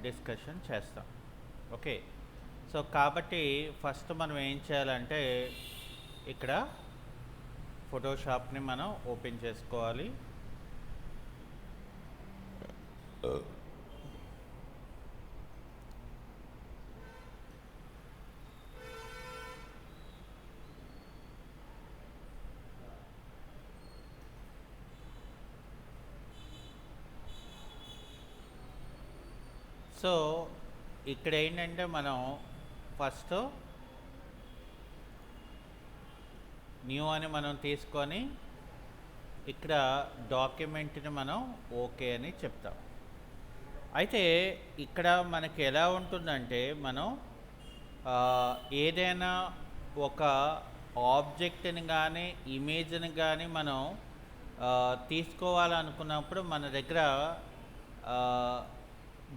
Discussion చేస్తాం. Okay. So కాబట్టి first మనం ఏం చేయాలంటే ఇక్కడ ఫోటోషాప్ని మనం ఓపెన్ చేసుకోవాలి. సో ఇక్కడ ఏంటంటే మనం ఫస్ట్ న్యూ అని మనం తీసుకొని ఇక్కడ డాక్యుమెంట్ని మనం ఓకే అని చెప్తాం. అయితే ఇక్కడ మనకి ఎలా ఉంటుందంటే మనం ఏదైనా ఒక ఆబ్జెక్ట్ని కానీ ఇమేజ్ని కానీ మనం తీసుకోవాలనుకున్నప్పుడు మన దగ్గర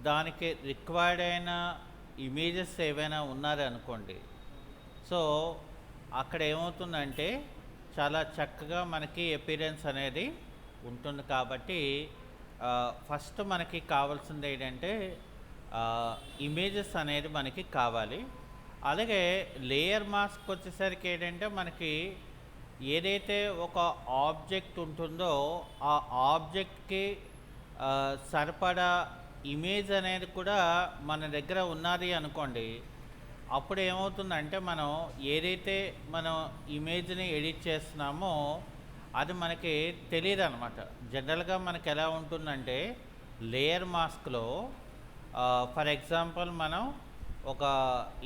దానికి రిక్వైర్డ్ అయిన ఇమేజెస్ ఏవైనా ఉన్నారనుకోండి, సో అక్కడ ఏమవుతుందంటే చాలా చక్కగా మనకి అపిరెన్స్ అనేది ఉంటుంది. కాబట్టి ఫస్ట్ మనకి కావాల్సింది ఏంటంటే ఇమేజెస్ అనేది మనకి కావాలి. అలాగే లేయర్ మాస్క్ వచ్చేసరికి ఏంటంటే మనకి ఏదైతే ఒక ఆబ్జెక్ట్ ఉంటుందో ఆ ఆబ్జెక్ట్కి సరిపడా ఇమేజ్ అనేది కూడా మన దగ్గర ఉన్నది అనుకోండి, అప్పుడు ఏమవుతుందంటే మనం ఏదైతే మనం ఇమేజ్ని ఎడిట్ చేస్తున్నామో అది మనకి తెలియదు అనమాట. జనరల్గా మనకి ఎలా ఉంటుందంటే లేయర్ మాస్క్లో ఫర్ ఎగ్జాంపుల్ మనం ఒక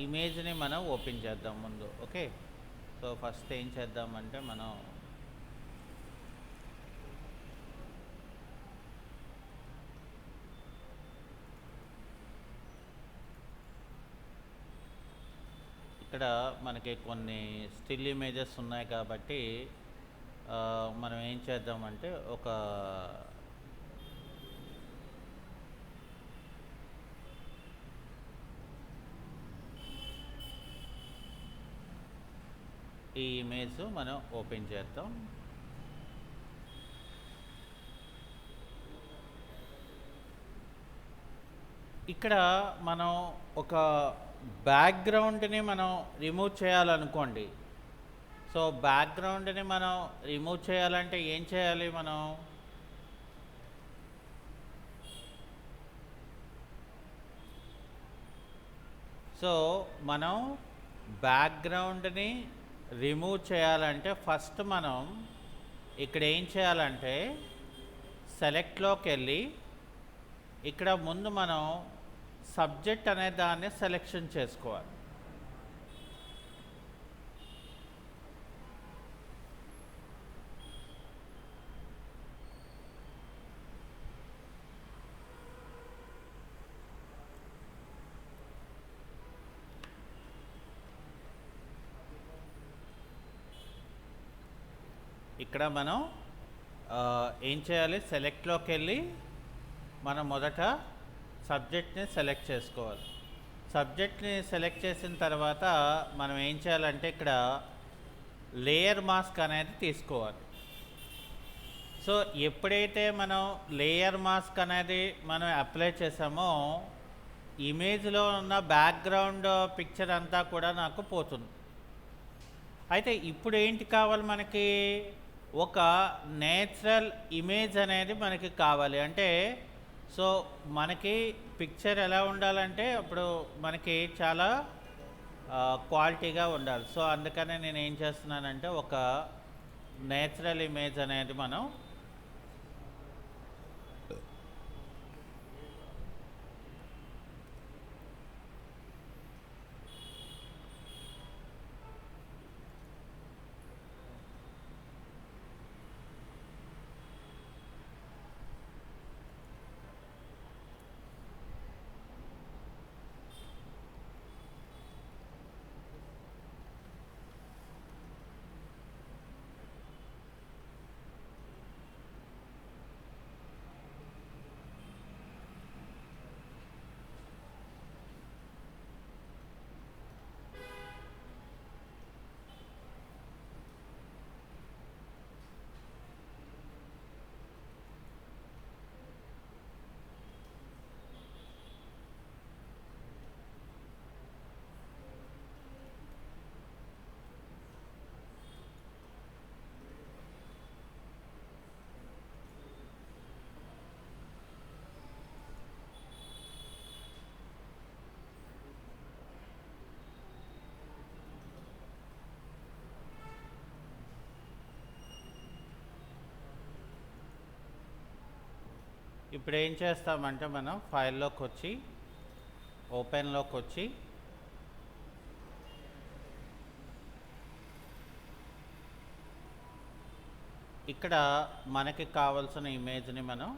ఇమేజ్ని మనం ఓపెన్ చేద్దాం ముందు. ఓకే. సో ఫస్ట్ ఏం చేద్దామంటే మనం ఇక్కడ మనకి కొన్ని స్టిల్ ఇమేజెస్ ఉన్నాయి కాబట్టి మనం ఏం చేద్దామంటే ఒక ఈ ఇమేజ్ మనం ఓపెన్ చేద్దాం. ఇక్కడ మనం ఒక బ్యాక్గ్రౌండ్ని మనం రిమూవ్ చేయాలనుకోండి. సో బ్యాక్గ్రౌండ్ని మనం రిమూవ్ చేయాలంటే ఏం చేయాలి మనం? సో మనం బ్యాక్గ్రౌండ్ని రిమూవ్ చేయాలంటే ఫస్ట్ మనం ఇక్కడ ఏం చేయాలంటే సెలెక్ట్లోకి వెళ్ళి ఇక్కడ ముందు మనం సబ్జెక్ట్ అనే దాన్ని సెలెక్షన్ చేసుకోవాలి. ఇక్కడ మనం ఏం చేయాలి? సెలెక్ట్లోకి వెళ్ళి మనం మొదట సబ్జెక్ట్ని సెలెక్ట్ చేసుకోవాలి. సబ్జెక్ట్ని సెలెక్ట్ చేసిన తర్వాత మనం ఏం చేయాలంటే ఇక్కడ లేయర్ మాస్క్ అనేది తీసుకోవాలి. సో ఎప్పుడైతే మనం లేయర్ మాస్క్ అనేది మనం అప్లై చేసామో ఇమేజ్లో ఉన్న బ్యాక్గ్రౌండ్ పిక్చర్ అంతా కూడా నాకు పోతుంది. అయితే ఇప్పుడు ఏంటి కావాలి మనకి? ఒక నేచురల్ ఇమేజ్ అనేది మనకి కావాలి. అంటే సో మనకి పిక్చర్ ఎలా ఉండాలంటే అప్పుడు మనకి చాలా క్వాలిటీగా ఉండాలి. సో అందుకనే నేను ఏం చేస్తున్నానంటే ఒక నేచురల్ ఇమేజ్ అనేది మనం ఇప్పుడు ఏం చేస్తామంటే మనం ఫైల్లోకి వచ్చి ఓపెన్లోకి వచ్చి ఇక్కడ మనకి కావాల్సిన ఇమేజ్ని మనం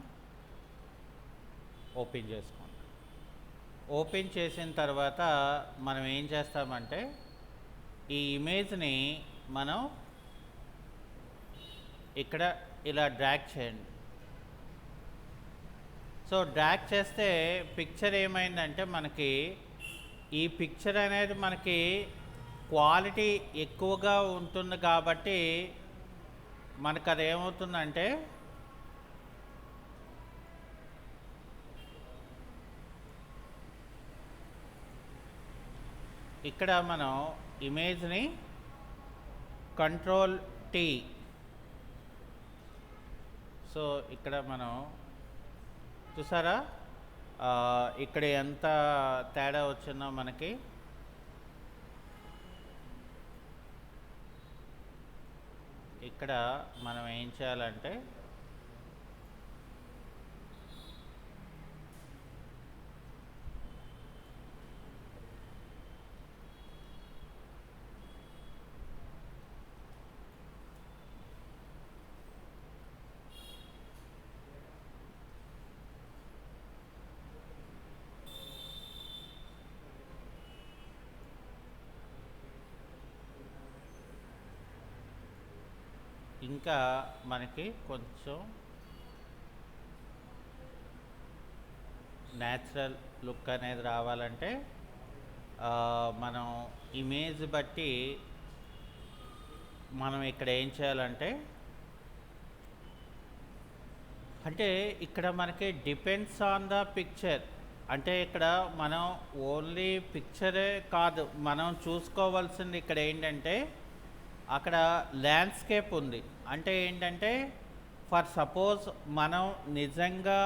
ఓపెన్ చేసుకుంటాం. ఓపెన్ చేసిన తర్వాత మనం ఏం చేస్తామంటే ఈ ఇమేజ్ని మనం ఇక్కడ ఇలా డ్రాగ్ చేయండి. సో డ్రాగ్ చేస్తే పిక్చర్ ఏమైందంటే మనకి ఈ పిక్చర్ అనేది మనకి క్వాలిటీ ఎక్కువగా ఉంటుంది కాబట్టి మనకు అది ఏమవుతుందంటే ఇక్కడ మనం ఇమేజ్ని కంట్రోల్ టీ, సో ఇక్కడ మనం చూసారా ఇక్కడ ఎంత తేడా వచ్చిందో మనకి. ఇక్కడ మనం ఏం చేయాలంటే ఇంకా మనకి కొంచెం న్యాచురల్ లుక్ అనేది రావాలంటే మనం ఇమేజ్ బట్టి మనం ఇక్కడ ఏం చేయాలంటే అంటే ఇక్కడ మనకి డిపెండ్స్ ఆన్ ద పిక్చర్, అంటే ఇక్కడ మనం ఓన్లీ పిక్చరే కాదు మనం చూసుకోవాల్సింది ఇక్కడ ఏంటంటే అక్కడ ల్యాండ్స్కేప్ ఉంది. అంటే ఏంటంటే ఫర్ సపోజ్ మనం నిజంగా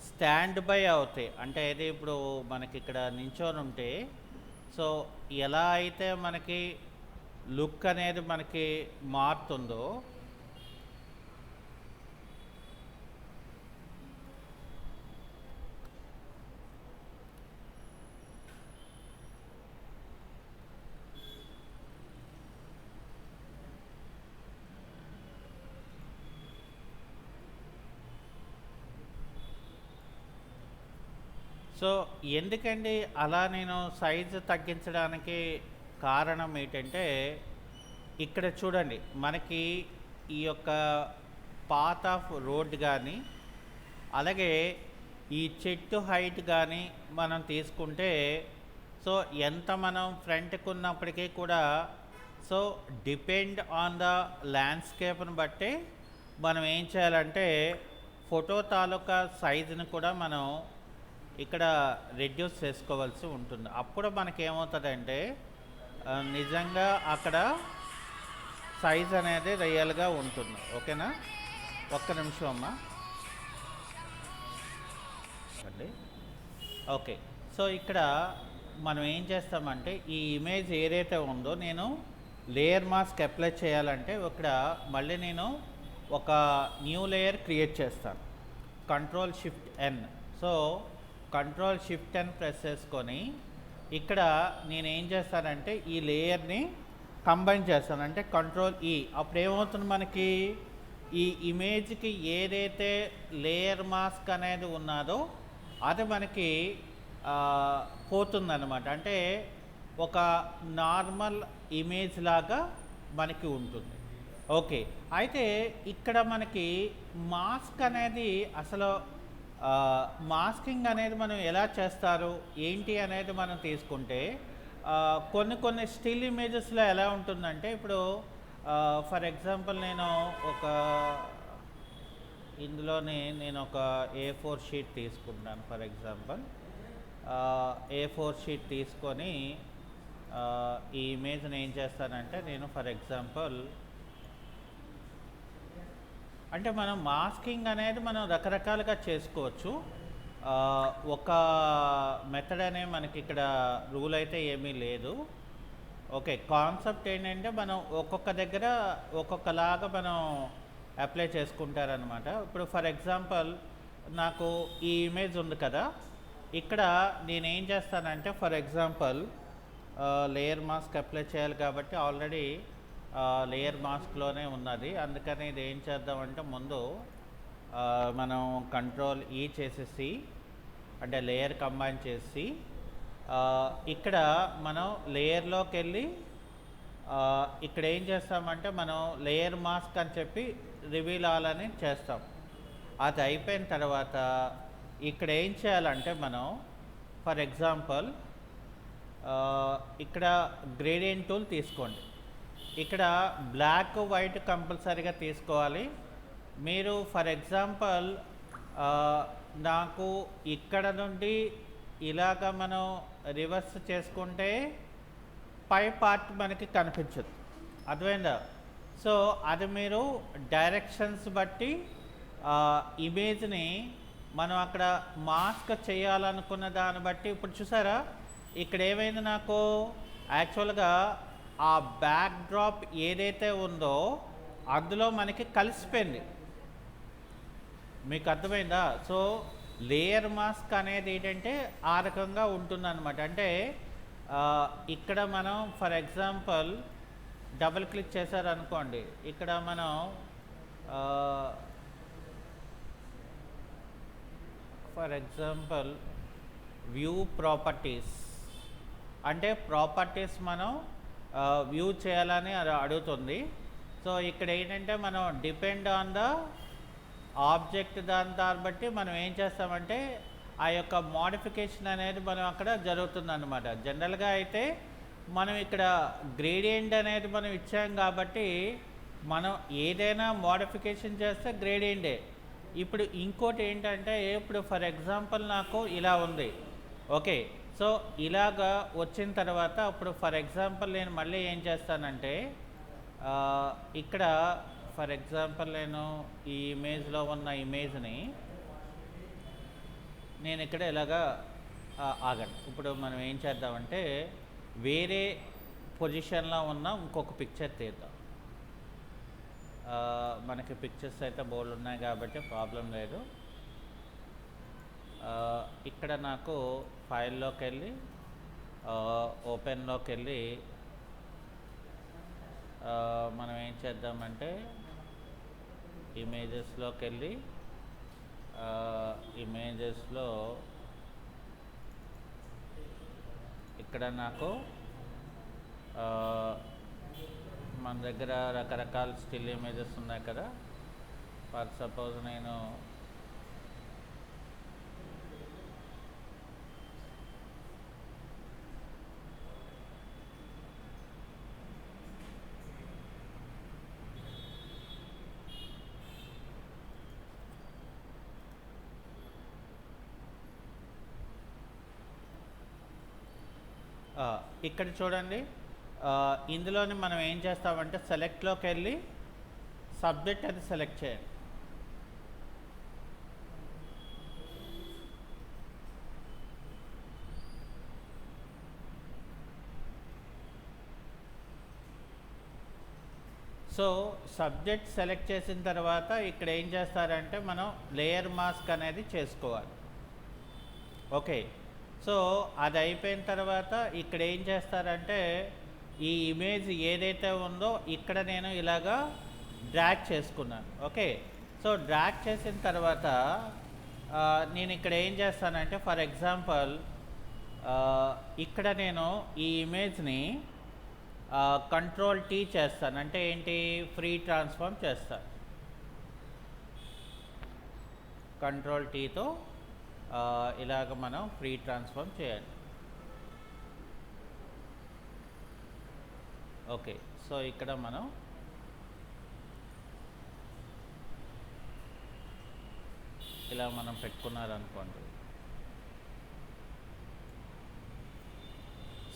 స్టాండ్ బై అవుతాయి, అంటే ఇది ఇప్పుడు మనకి ఇక్కడ నించొని ఉంటే సో ఎలా అయితే మనకి లుక్ అనేది మనకి మారుతుందో సో ఎందుకండి అలా నేను సైజు తగ్గించడానికి కారణం ఏంటంటే ఇక్కడ చూడండి మనకి ఈ యొక్క పాత్ ఆఫ్ రోడ్ కానీ అలాగే ఈ చెట్టు హైట్ కానీ మనం తీసుకుంటే సో ఎంత మనం ఫ్రంట్కి ఉన్నప్పటికీ కూడా సో డిపెండ్ ఆన్ ద ల్యాండ్స్కేప్ని బట్టి మనం ఏం చేయాలంటే ఫోటో తాలూకా సైజుని కూడా మనం ఇక్కడ రెడ్యూస్ చేసుకోవాల్సి ఉంటుంది. అప్పుడు మనకి ఏమవుతుందంటే నిజంగా అక్కడ సైజ్ అనేది రియల్గా ఉంటుంది. ఓకేనా, ఒక్క నిమిషం అమ్మా అండి. ఓకే, సో ఇక్కడ మనం ఏం చేస్తామంటే ఈ ఇమేజ్ ఏదైతే ఉందో నేను లేయర్ మాస్క్ అప్లై చేయాలంటే ఇక్కడ మళ్ళీ నేను ఒక న్యూ లేయర్ క్రియేట్ చేస్తాను. Control shift N, so control shift N press చేసుకొని ఇక్కడ నేను ఏం చేస్తానంటే ఈ లేయర్ని కంబైన్ చేస్తాను, అంటే కంట్రోల్ ఈ. అప్పుడు ఏమవుతుంది మనకి ఈ ఇమేజ్కి ఏదైతే లేయర్ మాస్క్ అనేది ఉన్నదో అది మనకి పోతుందన్నమాట. అంటే ఒక నార్మల్ ఇమేజ్ లాగా మనకి ఉంటుంది. ఓకే, అయితే ఇక్కడ మనకి మాస్క్ అనేది అసలు మాస్కింగ్ అనేది మనం ఎలా చేస్తారు ఏంటి అనేది మనం తీసుకుంటే కొన్ని స్టిల్ ఇమేజెస్లో ఎలా ఉంటుందంటే ఇప్పుడు ఫర్ ఎగ్జాంపుల్ నేను ఒక ఇందులోనే నేను ఒక A4 షీట్ తీసుకుంటాను. ఫర్ ఎగ్జాంపుల్ A4 షీట్ తీసుకొని ఈ ఇమేజ్ని ఏం చేస్తానంటే నేను ఫర్ ఎగ్జాంపుల్ అంటే మనం మాస్కింగ్ అనేది మనం రకరకాలుగా చేసుకోవచ్చు. ఒక మెథడ్ అనే మనకి ఇక్కడ రూల్ అయితే ఏమీ లేదు. ఓకే, కాన్సెప్ట్ ఏంటంటే మనం ఒక్కొక్క దగ్గర ఒక్కొక్కలాగా మనం అప్లై చేసుకుంటారనమాట. ఇప్పుడు ఫర్ ఎగ్జాంపుల్ నాకు ఈ ఇమేజ్ ఉంది కదా, ఇక్కడ నేనేం చేస్తానంటే for example layer mask apply చేయాలి కాబట్టి ఆల్రెడీ లేయర్ మాస్క్లోనే ఉన్నది. అందుకని ఇది ఏం చేద్దామంటే ముందు మనం కంట్రోల్ ఈ చేసేసి అంటే లేయర్ కంబైన్ చేసి ఇక్కడ మనం లేయర్లోకి వెళ్ళి ఇక్కడ ఏం చేస్తామంటే మనం లేయర్ మాస్క్ అని చెప్పి రివీల్ ఆల్ అని చేస్తాం. అది అయిపోయిన తర్వాత ఇక్కడ ఏం చేయాలంటే మనం ఫర్ ఎగ్జాంపుల్ ఇక్కడ గ్రేడియంట్ టూల్ తీసుకోండి. ఇక్కడ బ్లాక్ వైట్ కంపల్సరీగా తీసుకోవాలి. మీరు ఫర్ ఎగ్జాంపుల్ నాకు ఇక్కడ నుండి ఇలాగ మనం రివర్స్ చేసుకుంటే పై పార్ట్ మనకి కనిపించదు, అర్థమైందా? సో అది మీరు డైరెక్షన్స్ బట్టి ఇమేజ్ని మనం అక్కడ మాస్క్ చేయాలనుకున్న దాన్ని బట్టి ఇప్పుడు చూసారా ఇక్కడ ఏమైంది, నాకు యాక్చువల్గా ఆ బ్యాక్ డ్రాప్ ఏదైతే ఉందో అందులో మనకి కలిసిపోయింది. మీకు అర్థమైందా? సో లేయర్ మాస్క్ అనేది ఏంటంటే ఆ రకంగా ఉంటుందన్నమాట. అంటే ఇక్కడ మనం ఫర్ ఎగ్జాంపుల్ డబుల్ క్లిక్ చేశారనుకోండి, ఇక్కడ మనం ఫర్ ఎగ్జాంపుల్ వ్యూ ప్రాపర్టీస్ అంటే ప్రాపర్టీస్ మనం వ్యూ చేయాలని అడుగుతుంది. సో ఇక్కడ ఏంటంటే మనం డిపెండ్ ఆన్ ద ఆబ్జెక్ట్ దాన్ని బట్టి మనం ఏం చేస్తామంటే ఆ యొక్క మోడిఫికేషన్ అనేది మనం అక్కడ జరుగుతుందన్నమాట. జనరల్గా అయితే మనం ఇక్కడ గ్రేడియంట్ అనేది మనం ఇచ్చాం కాబట్టి మనం ఏదైనా మోడిఫికేషన్ చేస్తే గ్రేడియంటే. ఇప్పుడు ఇంకోటి ఏంటంటే ఇప్పుడు ఫర్ ఎగ్జాంపుల్ నాకు ఇలా ఉంది, ఓకే. సో ఇలాగా వచ్చిన తర్వాత ఇప్పుడు ఫర్ ఎగ్జాంపుల్ నేను మళ్ళీ ఏం చేస్తానంటే ఇక్కడ ఫర్ ఎగ్జాంపుల్ నేను ఈ ఇమేజ్లో ఉన్న ఇమేజ్ని నేను ఇక్కడ ఇలాగా ఆగండి. ఇప్పుడు మనం ఏం చేద్దామంటే వేరే పొజిషన్లో ఉన్న ఇంకొక పిక్చర్ తీద్దాం. మనకి పిక్చర్స్ అయితే బోర్డు ఉన్నాయి కాబట్టి ప్రాబ్లం లేదు. ఇక్కడ నాకు ఫైల్లోకి వెళ్ళి ఓపెన్లోకి వెళ్ళి మనం ఏం చేద్దామంటే ఇమేజెస్లోకి వెళ్ళి ఇమేజెస్లో ఇక్కడ నాకు మన దగ్గర రకరకాల స్టిల్ ఇమేజెస్ ఉన్నాయి కదా. ఫర్ సపోజ్ నేను ఇక్కడ చూడండి, ఇందులోని మనం ఏం చేస్తామంటే సెలెక్ట్లోకి వెళ్ళి సబ్జెక్ట్ అది సెలెక్ట్ చేయండి. సో సబ్జెక్ట్ సెలెక్ట్ చేసిన తర్వాత ఇక్కడ ఏం చేస్తారంటే మనం లేయర్ మాస్క్ అనేది చేసుకోవాలి, ఓకే. సో అది అయిపోయిన తర్వాత ఇక్కడ ఏం చేస్తారంటే ఈ ఇమేజ్ ఏదైతే ఉందో ఇక్కడ నేను ఇలాగా డ్రాగ్ చేసుకున్నాను, ఓకే. సో డ్రాగ్ చేసిన తర్వాత నేను ఇక్కడ ఏం చేస్తానంటే ఫర్ ఎగ్జాంపుల్ ఇక్కడ నేను ఈ ఇమేజ్ని కంట్రోల్ టీ చేస్తాను. అంటే ఏంటి, ఫ్రీ ట్రాన్స్ఫార్మ్ చేస్తాను. కంట్రోల్ టీతో ఇలాగ మనం ఫ్రీ ట్రాన్స్ఫార్మ్ చేయాలి, ఓకే. సో ఇక్కడ మనం ఇలా మనం పెట్టుకున్నారనుకోండి.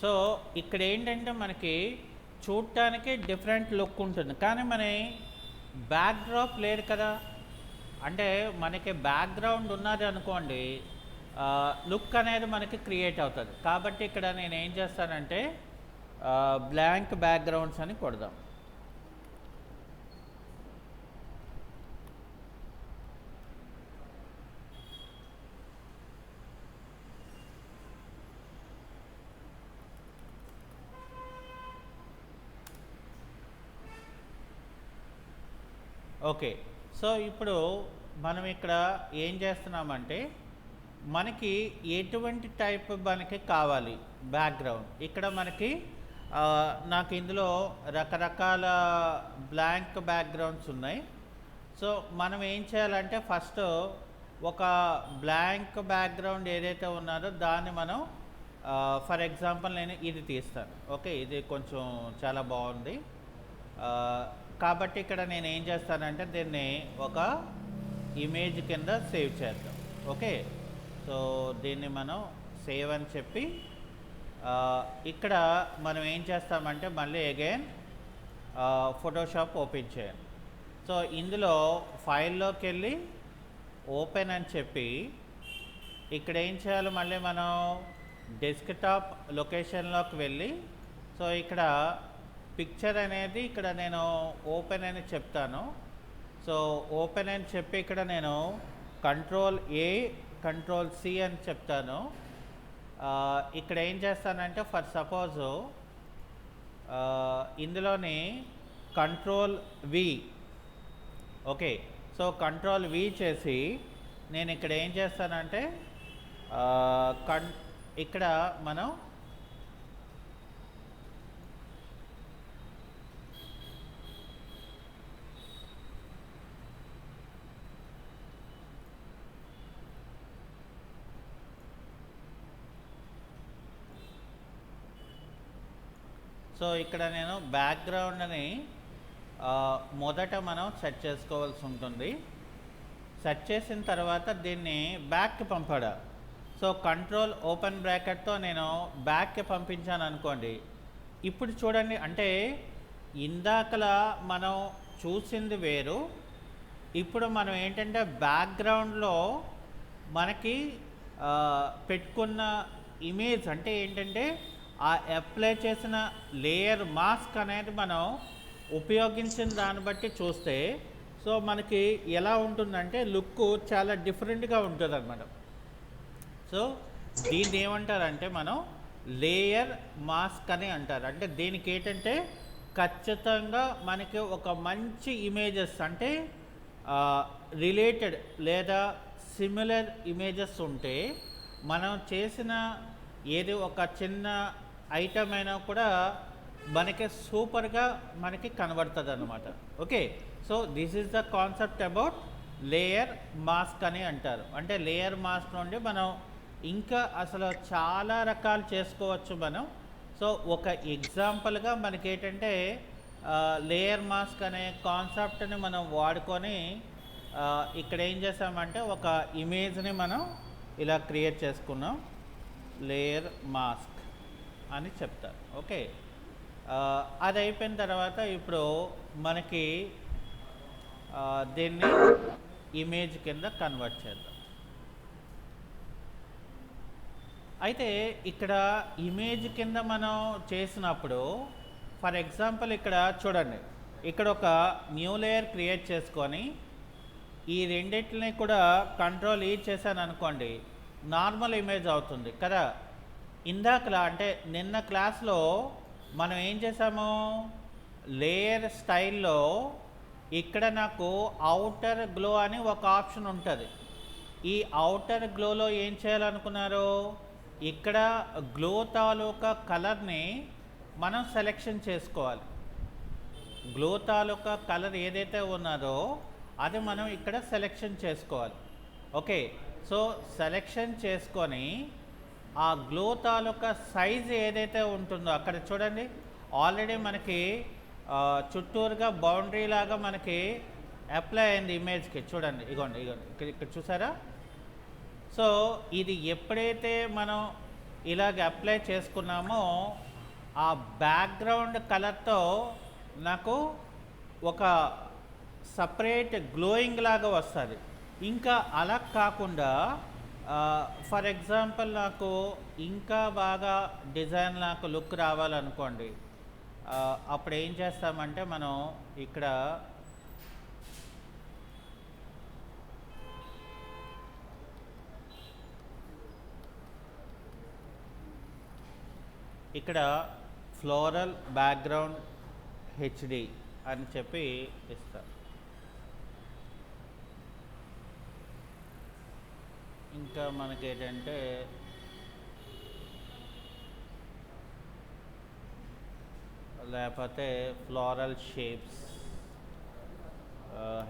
సో ఇక్కడ ఏంటంటే మనకి చూడటానికి డిఫరెంట్ లుక్ ఉంటుంది, కానీ మన బ్యాక్ డ్రాప్ లేదు కదా. అంటే మనకి బ్యాక్గ్రౌండ్ ఉన్నది అనుకోండి, లుక్ అనేది మనకి క్రియేట్ అవుతుంది. కాబట్టి ఇక్కడ నేను ఏం చేస్తానంటే బ్లాంక్ బ్యాక్గ్రౌండ్స్ అని కొడదాం. ఓకే. సో ఇప్పుడు మనం ఇక్కడ ఏం చేస్తున్నామంటే మనకి ఎటువంటి టైప్ మనకి కావాలి బ్యాక్గ్రౌండ్. ఇక్కడ మనకి నాకు ఇందులో రకరకాల బ్లాంక్ బ్యాక్గ్రౌండ్స్ ఉన్నాయి. సో మనం ఏం చేయాలంటే ఫస్ట్ ఒక బ్లాంక్ బ్యాక్గ్రౌండ్ ఏదైతే ఉన్నారో దాన్ని మనం ఫర్ ఎగ్జాంపుల్ నేను ఇది తీస్తాను. ఓకే, ఇది కొంచెం చాలా బాగుంది కాబట్టి ఇక్కడ నేను ఏం చేస్తానంటే దీన్ని ఒక ఇమేజ్ కింద సేవ్ చేద్దాం. ఓకే, సో దీన్ని మనం సేవ్ అని చెప్పి ఇక్కడ మనం ఏం చేస్తామంటే మళ్ళీ అగైన్ ఫోటోషాప్ ఓపెన్ చేయాలి. సో ఇందులో ఫైల్లోకి వెళ్ళి ఓపెన్ అని చెప్పి ఇక్కడ ఏం చేయాలి, మళ్ళీ మనం డెస్క్టాప్ లొకేషన్లోకి వెళ్ళి సో ఇక్కడ పిక్చర్ అనేది ఇక్కడ నేను ఓపెన్ అని చెప్తాను. సో ఓపెన్ అని చెప్పి ఇక్కడ నేను Ctrl+A Ctrl+C అని చెప్తాను. ఇక్కడ ఏం చేస్తానంటే ఫర్ సపోజ్ ఇందులోని Ctrl+V. ఓకే, సో Ctrl+V చేసి నేను ఇక్కడ ఏం చేస్తానంటే ఇక్కడ మనం సో ఇక్కడ నేను బ్యాక్గ్రౌండ్ని మొదట మనం సెట్ చేసుకోవాల్సి ఉంటుంది. సెట్ చేసిన తర్వాత దీన్ని బ్యాక్కి పంపడా. సో కంట్రోల్ ఓపెన్ బ్రాకెట్తో నేను బ్యాక్కి పంపించాను అనుకోండి. ఇప్పుడు చూడండి, అంటే ఇందాకలా మనం చూసింది వేరు, ఇప్పుడు మనం ఏంటంటే బ్యాక్గ్రౌండ్లో మనకి పెట్టుకున్న ఇమేజ్ అంటే ఏంటంటే ఆ అప్లై చేసిన లేయర్ మాస్క్ అనేది మనం ఉపయోగించిన దాన్ని బట్టి చూస్తే సో మనకి ఎలా ఉంటుందంటే లుక్ చాలా డిఫరెంట్గా ఉంటుంది అన్నమాట. సో దీన్ని ఏమంటారంటే మనం లేయర్ మాస్క్ అని అంటారు. అంటే దీనికి ఏంటంటే ఖచ్చితంగా మనకి ఒక మంచి ఇమేజెస్ అంటే రిలేటెడ్ లేదా సిమిలర్ ఇమేజెస్ ఉంటే మనం చేసిన ఏది ఒక చిన్న ఐటమ్ అయినా కూడా మనకి సూపర్గా మనకి కనబడుతుంది అన్నమాట. Okay, so this is the concept about layer mask అని అంటారు. అంటే లేయర్ మాస్క్ నుండి మనం ఇంకా అసలు చాలా రకాలు చేసుకోవచ్చు మనం. సో ఒక ఎగ్జాంపుల్గా మనకి ఏంటంటే లేయర్ మాస్క్ అనే కాన్సెప్ట్ని మనం వాడుకొని ఇక్కడ ఏం చేసామంటే ఒక ఇమేజ్ని మనం ఇలా క్రియేట్ చేసుకున్నాం. లేయర్ మాస్క్ అని చెప్తారు. ఓకే, అది అయిపోయిన తర్వాత ఇప్పుడు మనకి దీన్ని ఇమేజ్ కింద కన్వర్ట్ చేద్దాం. అయితే ఇక్కడ ఇమేజ్ కింద మనం చేసినప్పుడు ఫర్ ఎగ్జాంపుల్ ఇక్కడ చూడండి, ఇక్కడ ఒక న్యూ లేయర్ క్రియేట్ చేసుకొని ఈ రెండింటిని కూడా Ctrl+E చేశాను అనుకోండి, నార్మల్ ఇమేజ్ అవుతుంది కదా. ఇందాకలా అంటే నిన్న క్లాస్లో మనం ఏం చేసాము, లేయర్ స్టైల్లో ఇక్కడ నాకు అవుటర్ గ్లో అని ఒక ఆప్షన్ ఉంటుంది. ఈ అవుటర్ గ్లోలో ఏం చేయాలనుకున్నారు, ఇక్కడ గ్లో తాలూకా కలర్ని మనం సెలెక్షన్ చేసుకోవాలి. గ్లో తాలూకా కలర్ ఏదైతే ఉన్నదో అది మనం ఇక్కడ సెలెక్షన్ చేసుకోవాలి. ఓకే, సో సెలెక్షన్ చేసుకొని ఆ గ్లో తాలూకా సైజ్ ఏదైతే ఉంటుందో అక్కడ చూడండి, ఆల్రెడీ మనకి చుట్టూరుగా బౌండరీ లాగా మనకి అప్లై అయింది ఇమేజ్కి. చూడండి, ఇగోండి ఇక్కడ చూసారా. సో ఇది ఎప్పుడైతే మనం ఇలాగ అప్లై చేసుకున్నామో ఆ బ్యాక్గ్రౌండ్ కలర్తో నాకు ఒక సపరేట్ గ్లోయింగ్ లాగా వస్తుంది. ఇంకా అలా కాకుండా ఫర్ ఎగ్జాంపుల్ నాకు ఇంకా బాగా డిజైన్ నాకు లుక్ రావాలనుకోండి, అప్పుడు ఏం చేస్తామంటే మనం ఇక్కడ ఫ్లోరల్ బ్యాక్గ్రౌండ్ HD అని చెప్పి ఇస్తాం. ఇంకా మనకి ఏంటంటే లేకపోతే ఫ్లోరల్ షేప్స్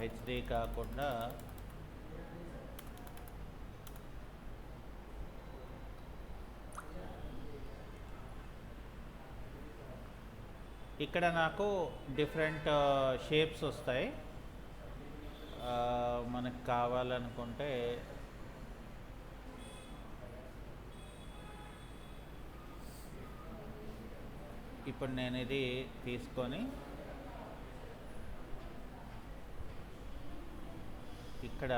హెచ్డి కాకుండా ఇక్కడ నాకు డిఫరెంట్ షేప్స్ వస్తాయి. మనకు కావాలనుకుంటే ఇప్పుడు నేను ఇది తీసుకొని ఇక్కడ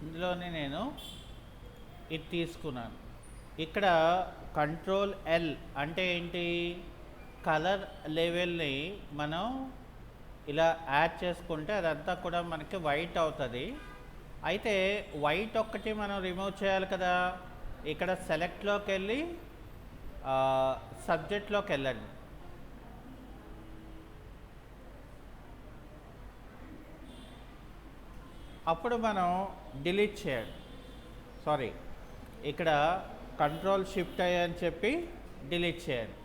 ఇందులోనే నేను ఇది తీసుకున్నాను. ఇక్కడ కంట్రోల్ ఎల్ అంటే ఏంటి, కలర్ లెవెల్ని మనం ఇలా యాడ్ చేసుకుంటే అదంతా కూడా మనకి వైట్ అవుతుంది. అయితే వైట్ ఒక్కటి మనం రిమూవ్ చేయాలి కదా. ఇక్కడ సెలెక్ట్లోకి వెళ్ళి సబ్జెక్ట్లోకి వెళ్ళండి. అప్పుడు మనం డిలీట్ చేయండి. సారీ, ఇక్కడ కంట్రోల్ షిఫ్ట్ అయ్యని చెప్పి డిలీట్ చేయండి.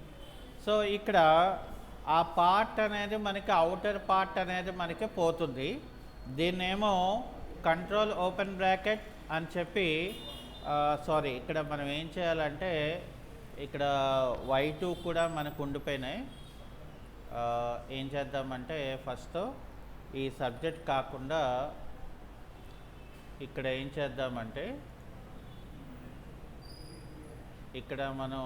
సో ఇక్కడ ఆ పార్ట్ అనేది మనకి అవుటర్ పార్ట్ అనేది మనకి పోతుంది. దీన్నేమో కంట్రోల్ ఓపెన్ బ్రాకెట్ అని చెప్పి సారీ, ఇక్కడ మనం ఏం చేయాలంటే ఇక్కడ Y2 కూడా మనకు ఉండిపోయినాయి. ఏం చేద్దామంటే ఫస్ట్ ఈ సబ్జెక్ట్ కాకుండా ఇక్కడ ఏం చేద్దామంటే ఇక్కడ మనం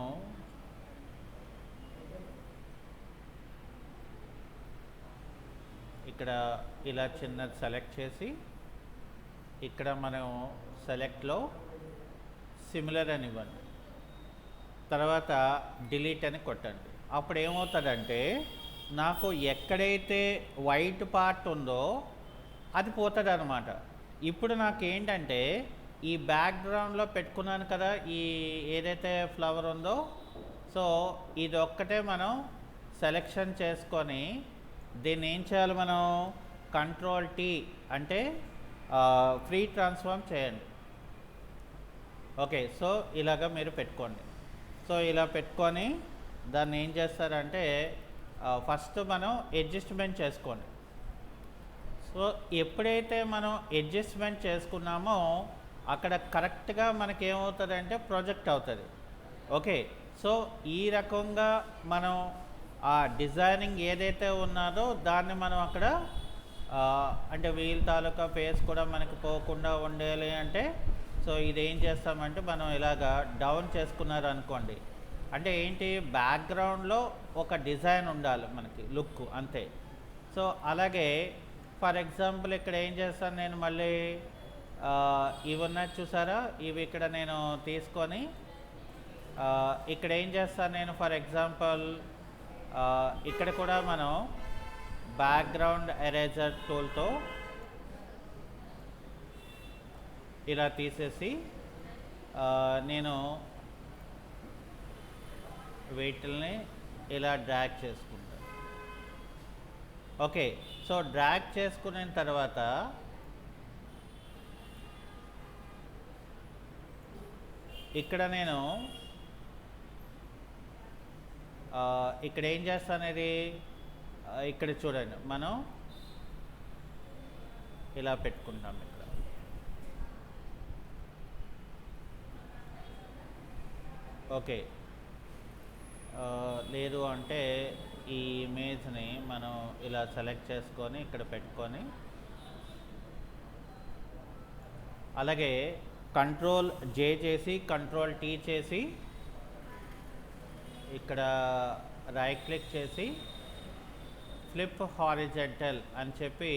ఇక్కడ ఇలా చిన్నది సెలెక్ట్ చేసి ఇక్కడ మనం సెలెక్ట్లో సిమిలర్ అని ఇవ్వండి, తర్వాత డిలీట్ అని కొట్టండి. అప్పుడు ఏమవుతుందంటే నాకు ఎక్కడైతే వైట్ పార్ట్ ఉందో అది పోతుంది అన్నమాట. ఇప్పుడు నాకేంటంటే ఈ బ్యాక్గ్రౌండ్లో పెట్టుకున్నాను కదా ఈ ఏదైతే ఫ్లవర్ ఉందో, సో ఇది ఒక్కటే మనం సెలెక్షన్ చేసుకొని దీన్ని ఏం చేయాలి, మనం కంట్రోల్ T అంటే ఫ్రీ ట్రాన్స్ఫార్మ్ చేయండి. ఓకే, సో ఇలాగ మీరు పెట్టుకోండి. సో ఇలా పెట్టుకొని దాన్ని ఏం చేస్తారంటే ఫస్ట్ మనం అడ్జస్ట్మెంట్ చేసుకోండి. సో ఎప్పుడైతే మనం అడ్జస్ట్మెంట్ చేసుకున్నామో అక్కడ కరెక్ట్గా మనకి ఏమవుతుందంటే ప్రొజెక్ట్ అవుతుంది. ఓకే, సో ఈ రకంగా మనం ఆ డిజైనింగ్ ఏదైతే ఉన్నదో దాన్ని మనం అక్కడ అంటే వీల్ తాలూకా ఫేస్ కూడా మనకి పోకుండా ఉండాలి అంటే సో ఇదేం చేస్తామంటే మనం ఇలాగా డౌన్ చేసుకున్నారు అనుకోండి, అంటే ఏంటి బ్యాక్గ్రౌండ్లో ఒక డిజైన్ ఉండాలి మనకి లుక్ అంతే. సో అలాగే ఫర్ ఎగ్జాంపుల్ ఇక్కడ ఏం చేస్తాను నేను మళ్ళీ ఇవి ఉన్నాయి చూసారా, ఇవి ఇక్కడ నేను తీసుకొని ఇక్కడ ఏం చేస్తాను నేను ఫర్ ఎగ్జాంపుల్ ఇక్కడ కూడా మనం బ్యాక్గ్రౌండ్ ఎరేజర్ టూల్తో ఇలా తీసేసి నేను వీటిల్ని ఇలా డ్రాగ్ చేసుకుంటాను. ఓకే, సో డ్రాగ్ చేసుకున్న తర్వాత ఇక్కడ నేను ఇక్కడ ఏం చేస్తానేది ఇక్కడ చూడండి, మనం ఇలా పెట్టుకుంటాం ఇక్కడ. ఓకే, లేదు అంటే ఈ ఇమేజ్ని మనం ఇలా సెలెక్ట్ చేసుకొని ఇక్కడ పెట్టుకొని, అలాగే కంట్రోల్ జే చేసి కంట్రోల్ టీ చేసి ఇక్కడ రైట్ క్లిక్ చేసి ఫ్లిప్ హారిజెంటల్ అని చెప్పి,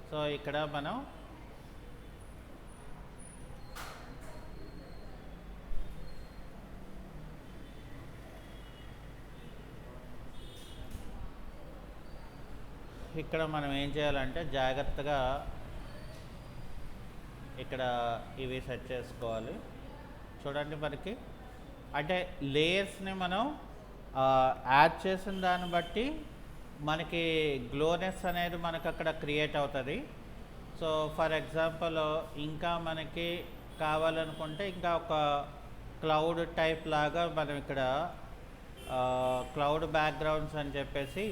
సో ఇక్కడ మనం ఏం చేయాలంటే జాగ్రత్తగా ఇక్కడ ఇవి సెట్ చేసుకోవాలి. చూడండి, మనకి అంటే లేయర్స్ని మనం యాడ్ చేసిన దాన్ని బట్టి మనకి గ్లోనెస్ అనేది మనకు అక్కడ క్రియేట్ అవుతుంది. సో ఫర్ ఎగ్జాంపుల్ ఇంకా మనకి కావాలనుకుంటే ఇంకా ఒక క్లౌడ్ టైప్ లాగా మనం ఇక్కడ క్లౌడ్ బ్యాక్గ్రౌండ్స్ అని చెప్పేసి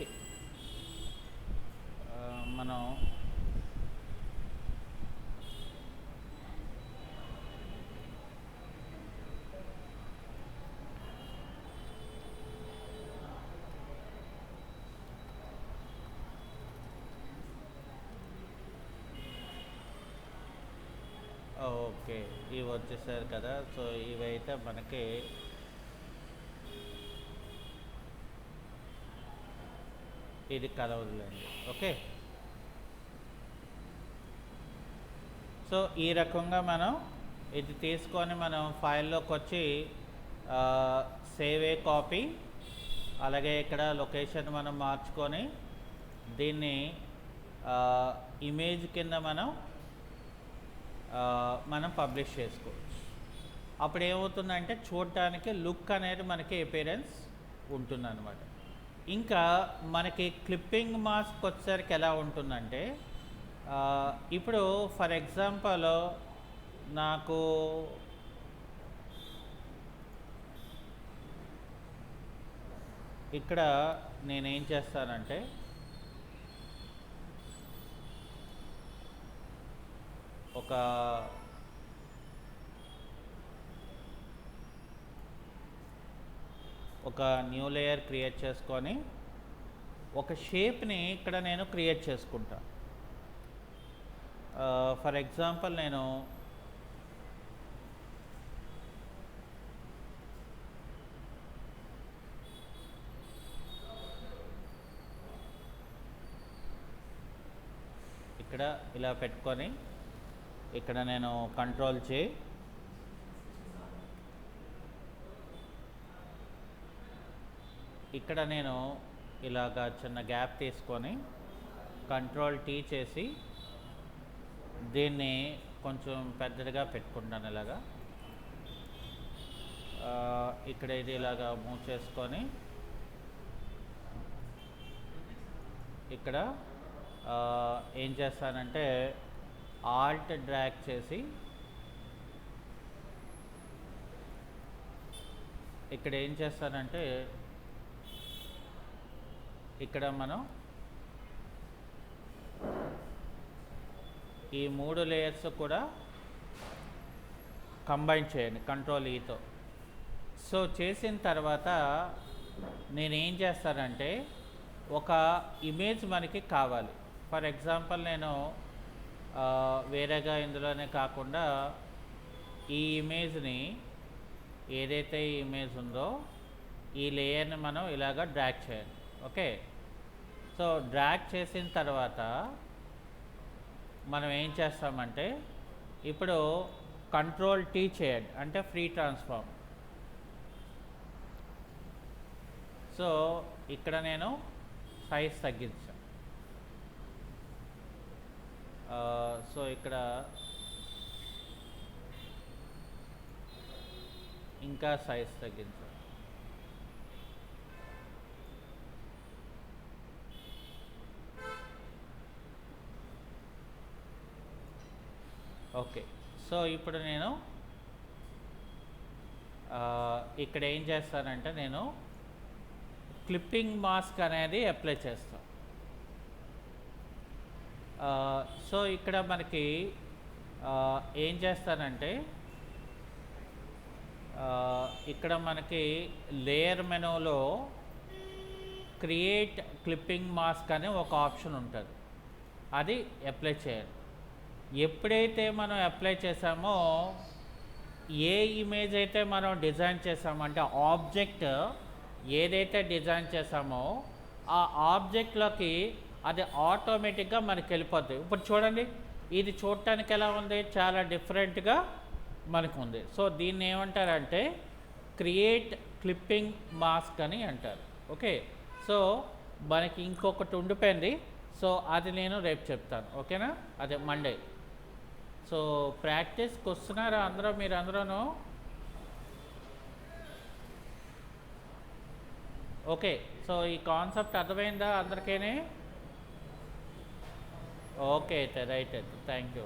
మనం ఓకే, ఇవి వచ్చేసారు కదా. సో ఇవైతే మనకి ఇది కలవదులేండి. ఓకే, సో ఈ రకంగా మనం ఇది తీసుకొని మనం ఫైల్లోకి వచ్చి సేవ్ ఏ కాపీ, అలాగే ఇక్కడ లొకేషన్ మనం మార్చుకొని దీన్ని ఇమేజ్ కింద మనం పబ్లిష్ చేసుకోవచ్చు. అప్పుడు ఏమవుతుందంటే చూడటానికి లుక్ అనేది మనకి అపియరెన్స్ ఉంటుందన్నమాట. ఇంకా మనకి క్లిప్పింగ్ మాస్క్ వచ్చేసరికి ఎలా ఉంటుందంటే, ఇప్పుడు ఫర్ ఎగ్జాంపుల్ నాకు ఇక్కడ నేనేం చేస్తానంటే ఒక న్యూ లేయర్ క్రియేట్ చేసుకొని ఒక షేప్ని ఇక్కడ నేను క్రియేట్ చేసుకుంటా. ఫర్ ఎగ్జాంపుల్ నేను ఇక్కడ ఇలా పెట్టుకొని ఇక్కడ నేను కంట్రోల్ చే ఇక్కడ నేను ఇలాగా చిన్న గ్యాప్ తీసుకొని కంట్రోల్ టీ చేసి దీన్ని కొంచెం పెద్దదిగా పెట్టుకుంటాను. ఇలాగా ఇక్కడ ఇది ఇలాగా మూవ్ చేసుకొని ఇక్కడ ఏం చేస్తానంటే ఆల్ట్ డ్రాగ్ చేసి ఇక్కడ ఏం చేస్తానంటే ఇక్కడ మనం ఈ 3 లేయర్స్ కూడా కంబైన్ చేయండి కంట్రోల్ ఈతో. సో చేసిన తర్వాత నేనేం చేస్తానంటే ఒక ఇమేజ్ మనకి కావాలి. ఫర్ ఎగ్జాంపుల్ నేను వేరేగా ఇందులోనే కాకుండా ఈ ఇమేజ్ని ఏదైతే ఈ ఇమేజ్ ఉందో ఈ లేయర్ని మనం ఇలాగ డ్రాగ్ చేయాలి. ఓకే, సో డ్రాగ్ చేసిన తర్వాత మనం ఏం చేస్తామంటే ఇప్పుడు కంట్రోల్ టీ చేయండి, అంటే ఫ్రీ ట్రాన్స్ఫార్మ్. సో ఇక్కడ నేను సైజ్ తగ్గించాను. సో ఇక్కడ ఇంకా సైజ్ తగ్గించాను. ఓకే, సో ఇప్పుడు నేను ఇక్కడ ఏం చేస్తానంటే నేను క్లిప్పింగ్ మాస్క్ అనేది అప్లై చేస్తాం. సో ఇక్కడ మనకి ఏం చేస్తానంటే ఇక్కడ మనకి లేయర్ మెనూలో క్రియేట్ క్లిప్పింగ్ మాస్క్ అనే ఒక ఆప్షన్ ఉంటుంది, అది అప్లై చేయాలి. ఎప్పుడైతే మనం అప్లై చేసామో ఏ ఇమేజ్ అయితే మనం డిజైన్ చేసామో, అంటే ఆబ్జెక్ట్ ఏదైతే డిజైన్ చేసామో ఆ ఆబ్జెక్ట్లోకి అది ఆటోమేటిక్గా మనకి వెళ్ళిపోద్ది. ఇప్పుడు చూడండి, ఇది చూడటానికి ఎలా ఉంది, చాలా డిఫరెంట్గా మనకు ఉంది. సో దీన్ని ఏమంటారంటే క్రియేట్ క్లిప్పింగ్ మాస్క్ అని అంటారు. ఓకే, సో మనకి ఇంకొకటి ఉండిపోయింది, సో అది నేను రేపు చెప్తాను. ఓకేనా, అదే మండే. సో ప్రాక్టీస్కి వస్తున్నారా అందరూ? మీరు అందరూను ఓకే? సో ఈ కాన్సెప్ట్ అర్థమైందా అందరికీ? ఓకే అయితే రైట్ అయితే థ్యాంక్ యూ.